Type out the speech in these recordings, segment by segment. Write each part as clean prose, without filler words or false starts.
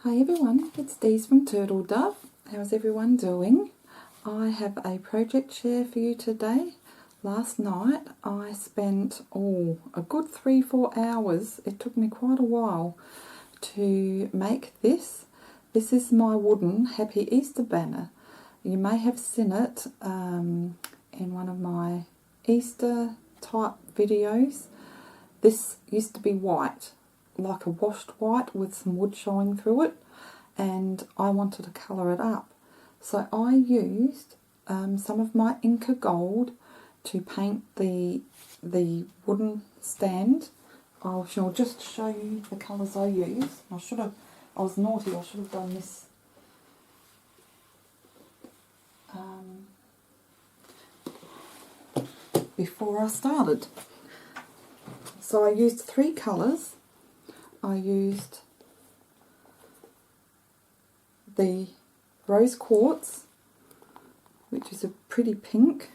Hi everyone, it's Deez from Turtle Dove. How's everyone doing? I have a project share for you today. Last night I spent a good 3-4 hours. It took me quite a while to make this. This is my wooden Happy Easter banner. You may have seen it in one of my Easter type videos. This used to be white, like a washed white with some wood showing through it, and I wanted to colour it up. So I used some of my Inca Gold to paint the wooden stand. I shall just show you the colours I used. I was naughty, I should have done this before I started. So I used 3 colours. I used the rose quartz, which is a pretty pink.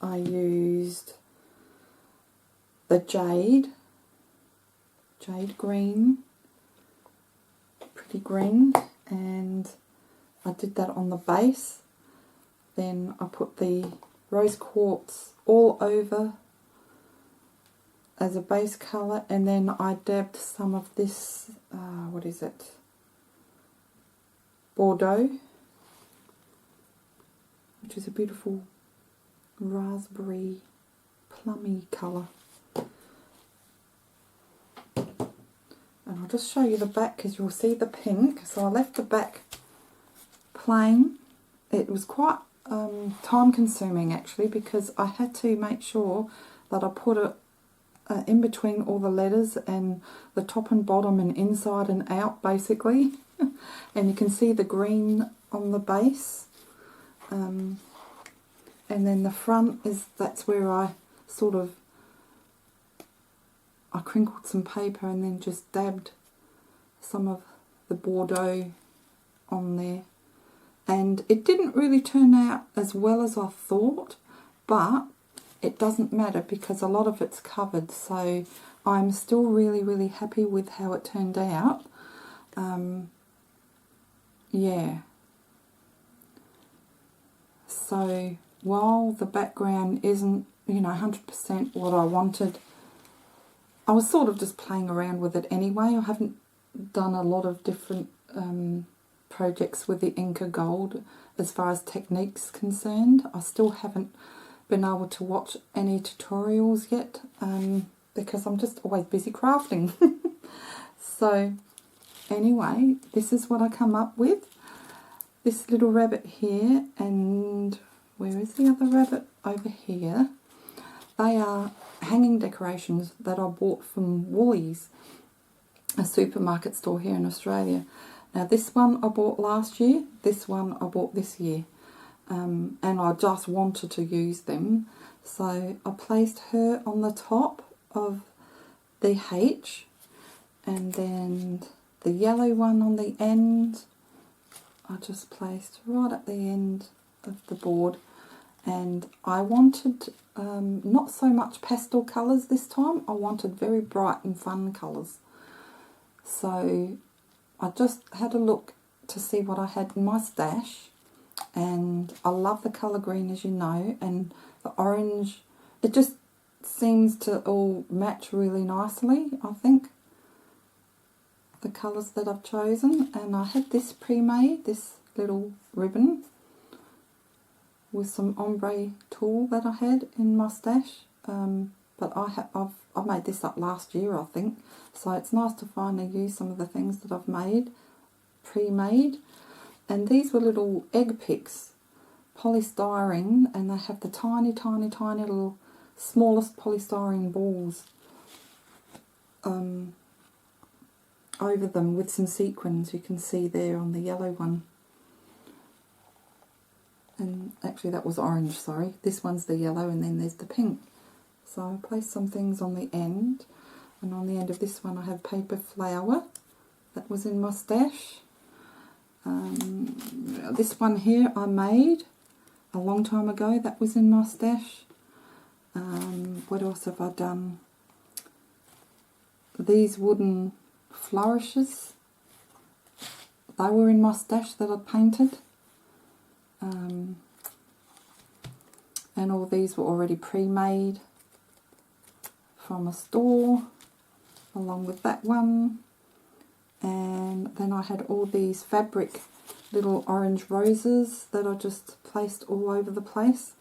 I used the jade green, pretty green, and I did that on the base. Then I put the rose quartz all over as a base colour, and then I dabbed some of this, what is it, Bordeaux, which is a beautiful raspberry plummy colour. And I'll just show you the back because you'll see the pink. So I left the back plain. It was quite time consuming actually, because I had to make sure that I put it in between all the letters and the top and bottom and inside and out basically. And you can see the green on the base, and then the front that's where I I crinkled some paper and then just dabbed some of the Bordeaux on there. And it didn't really turn out as well as I thought, but it doesn't matter because a lot of it's covered, so I'm still really happy with how it turned out. Yeah. So while the background isn't, 100% what I wanted, I was sort of just playing around with it anyway. I haven't done a lot of different projects with the Inca Gold as far as techniques concerned. I still haven't been able to watch any tutorials yet because I'm just always busy crafting. So anyway, this is what I come up with. This little rabbit here, and where is the other rabbit? Over here. They are hanging decorations that I bought from Woolies, a supermarket store here in Australia. Now this one I bought last year, this one I bought this year. And I just wanted to use them, so I placed her on the top of the H, and then the yellow one on the end I just placed right at the end of the board. And I wanted not so much pastel colours this time, I wanted very bright and fun colours. So I just had a look to see what I had in my stash, and I love the colour green, as you know, and the orange. It just seems to all match really nicely, I think, the colours that I've chosen. And I had this pre-made, this little ribbon with some ombre tulle that I had in my stash, but I made this up last year, I think, so it's nice to finally use some of the things that I've made pre-made. And these were little egg picks, polystyrene, and they have the tiny little smallest polystyrene balls over them with some sequins. You can see there on the yellow one. And actually that was orange, sorry. This one's the yellow, and then there's the pink. So I placed some things on the end, and on the end of this one I have paper flower that was in my stash. This one here I made a long time ago, that was in my stash. What else have I done? These wooden flourishes They were in my stash that I'd painted. And all these were already pre-made from a store, along with that one. And then I had all these fabric little orange roses that I just placed all over the place,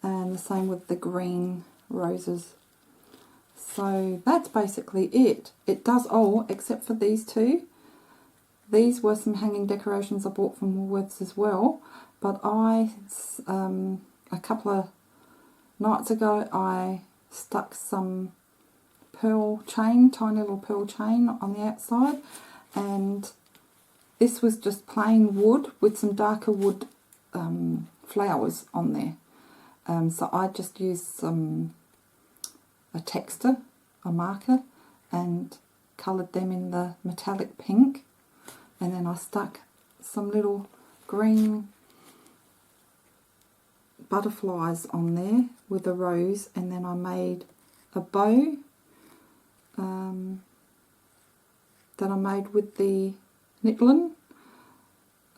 and the same with the green roses. So that's basically it. It does all except for these two. These were some hanging decorations I bought from Woolworths as well, but a couple of nights ago I stuck some pearl chain, tiny little pearl chain on the outside, and this was just plain wood with some darker wood flowers on there. So I just used a texture, a marker, and coloured them in the metallic pink, and then I stuck some little green butterflies on there with a rose, and then I made a bow that I made with the knitline,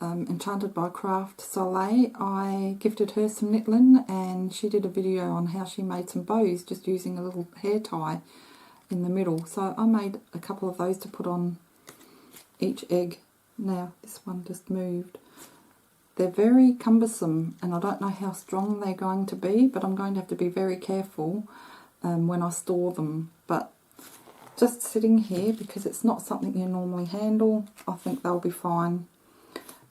Enchanted by Craft Soleil. I gifted her some knitline, and she did a video on how she made some bows just using a little hair tie in the middle. So I made a couple of those to put on each egg. Now this one just moved. They're very cumbersome, and I don't know how strong they're going to be, but I'm going to have to be very careful when I store them. But just sitting here, because it's not something you normally handle, I think they'll be fine.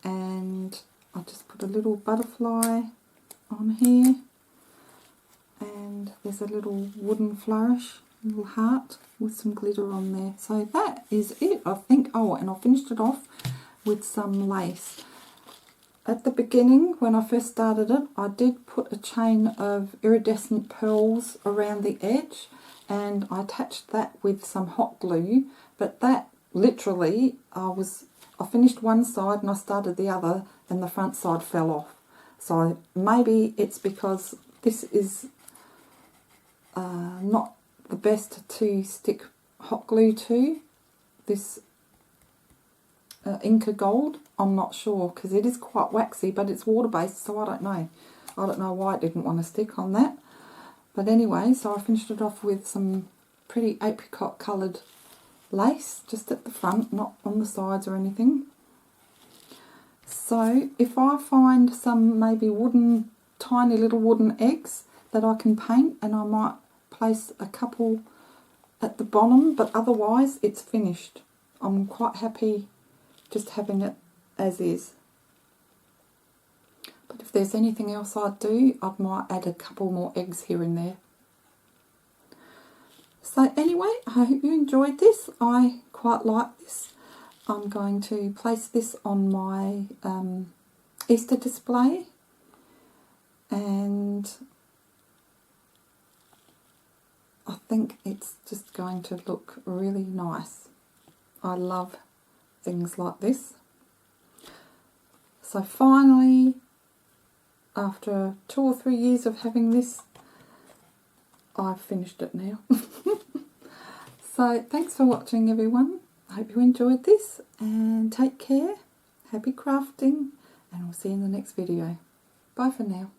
And I just put a little butterfly on here, and there's a little wooden flourish, a little heart with some glitter on there. So that is it, I think. Oh, and I finished it off with some lace. At the beginning, when I first started it, I did put a chain of iridescent pearls around the edge, and I attached that with some hot glue, but that literally, I finished one side and I started the other, and the front side fell off. So maybe it's because this is not the best to stick hot glue to, this Inca Gold. I'm not sure, because it is quite waxy, but it's water-based, so I don't know. I don't know why it didn't want to stick on that. But anyway, so I finished it off with some pretty apricot coloured lace, just at the front, not on the sides or anything. So if I find some maybe tiny little wooden eggs that I can paint, and I might place a couple at the bottom, but otherwise it's finished. I'm quite happy just having it as is. But if there's anything else I'd do, I might add a couple more eggs here and there. So anyway, I hope you enjoyed this. I quite like this. I'm going to place this on my Easter display, and I think it's just going to look really nice. I love things like this. So finally, after 2 or 3 years of having this, I've finished it now. So thanks for watching, everyone. I hope you enjoyed this, and take care. Happy crafting, and we'll see you in the next video. Bye for now.